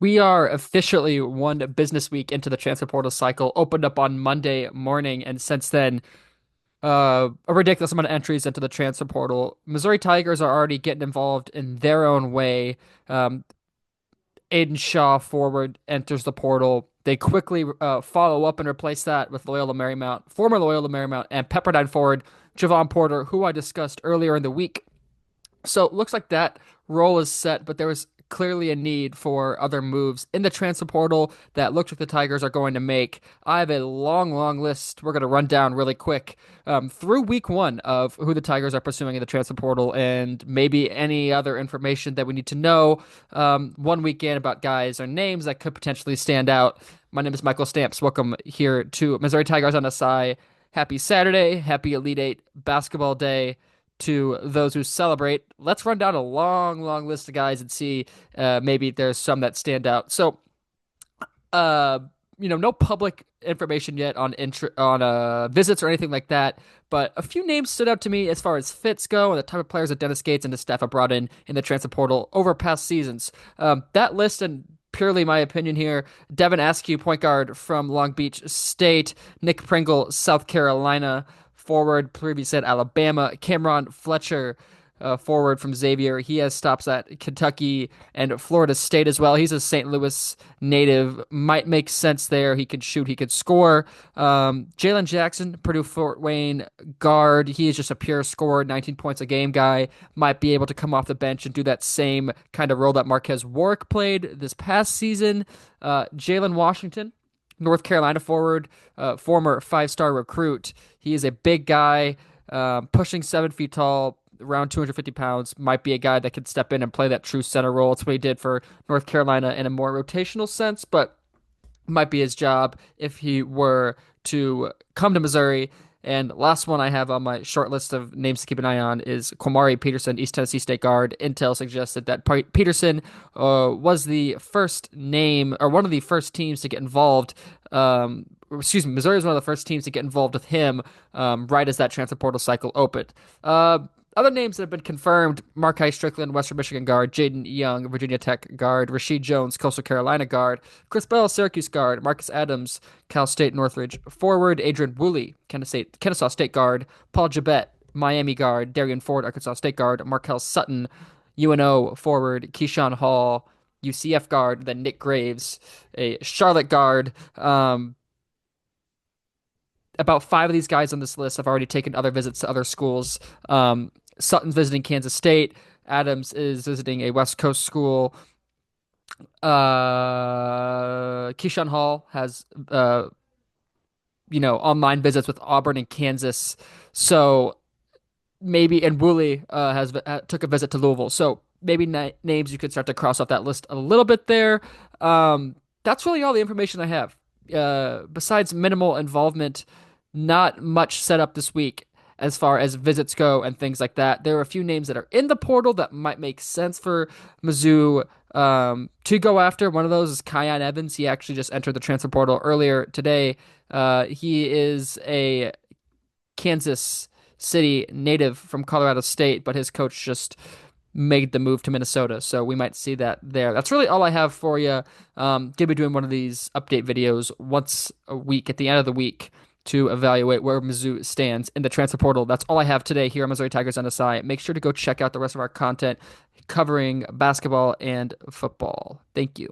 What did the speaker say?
We are officially one business week into the transfer portal cycle, opened up on Monday morning, and since then, a ridiculous amount of entries into the transfer portal. Missouri Tigers are already getting involved in their own way. Um, Aiden Shaw forward enters the portal. They quickly follow up and replace that with Loyola Marymount, former Loyola Marymount, and Pepperdine forward Javon Porter, who I discussed earlier in the week. So it looks like that role is set, but there was clearly a need for other moves in the transfer portal that looks like the Tigers are going to make. I have a long, long list we're going to run down really quick through week one of who the Tigers are pursuing in the transfer portal and maybe any other information that we need to know one weekend about guys or names that could potentially stand out. My name is Michael Stamps. Welcome here to Missouri Tigers on SI. Happy Saturday, happy Elite Eight basketball day to those who celebrate. Let's run down a long, long list of guys and see maybe there's some that stand out. So, uh, no public information yet on visits or anything like that, but a few names stood out to me as far as fits go and the type of players that Dennis Gates and his staff have brought in the transfer portal over past seasons. That list and purely my opinion here. Devin Askew, point guard from Long Beach State. Nick Pringle, South Carolina. Forward, previously at Alabama. Cameron Fletcher, forward from Xavier. He has stops at Kentucky and Florida State as well. He's a St. Louis native. Might make sense there. He could shoot. He could score. Jalen Jackson, Purdue Fort Wayne guard. He is just a pure scorer, 19 points a game guy. Might be able to come off the bench and do that same kind of role that Marquez Warwick played this past season. Jalen Washington, North Carolina forward, former five-star recruit. He is a big guy, pushing 7 feet tall, around 250 pounds. Might be a guy that can step in and play that true center role. It's what he did for North Carolina in a more rotational sense, but might be his job if he were to come to Missouri. And last one I have on my short list of names to keep an eye on is Kwamari Peterson, East Tennessee State guard. Intel suggested that Peterson was the first name or one of the first teams to get involved. Excuse me, Missouri was one of the first teams to get involved with him right as that transfer portal cycle opened. Other names that have been confirmed: Markai Strickland, Western Michigan guard; Jaden Young, Virginia Tech guard; Rasheed Jones, Coastal Carolina guard; Chris Bell, Syracuse guard; Marcus Adams, Cal State Northridge forward; Adrian Woolley, Kennesaw State guard; Paul Jabet, Miami guard; Darian Ford, Arkansas State guard; Markel Sutton, UNO forward; Keyshawn Hall, UCF guard; then Nick Graves, a Charlotte guard. About five of these guys on this list have already taken other visits to other schools. Sutton's visiting Kansas State. Adams is visiting a West Coast school. Keyshawn Hall has, online visits with Auburn and Kansas. So maybe, and Woolley took a visit to Louisville. So maybe names you could start to cross off that list a little bit there. That's really all the information I have. Besides minimal involvement, not much set up this week as far as visits go and things like that. There are a few names that are in the portal that might make sense for Mizzou to go after. One of those is Kyan Evans. He actually just entered the transfer portal earlier today. He is a Kansas City native from Colorado State, but his coach just made the move to Minnesota. So we might see that there. That's really all I have for you. Gonna be doing one of these update videos once a week at the end of the week to evaluate where Mizzou stands in the transfer portal. That's all I have today here on Missouri Tigers NSI. Make sure to go check out the rest of our content covering basketball and football. Thank you.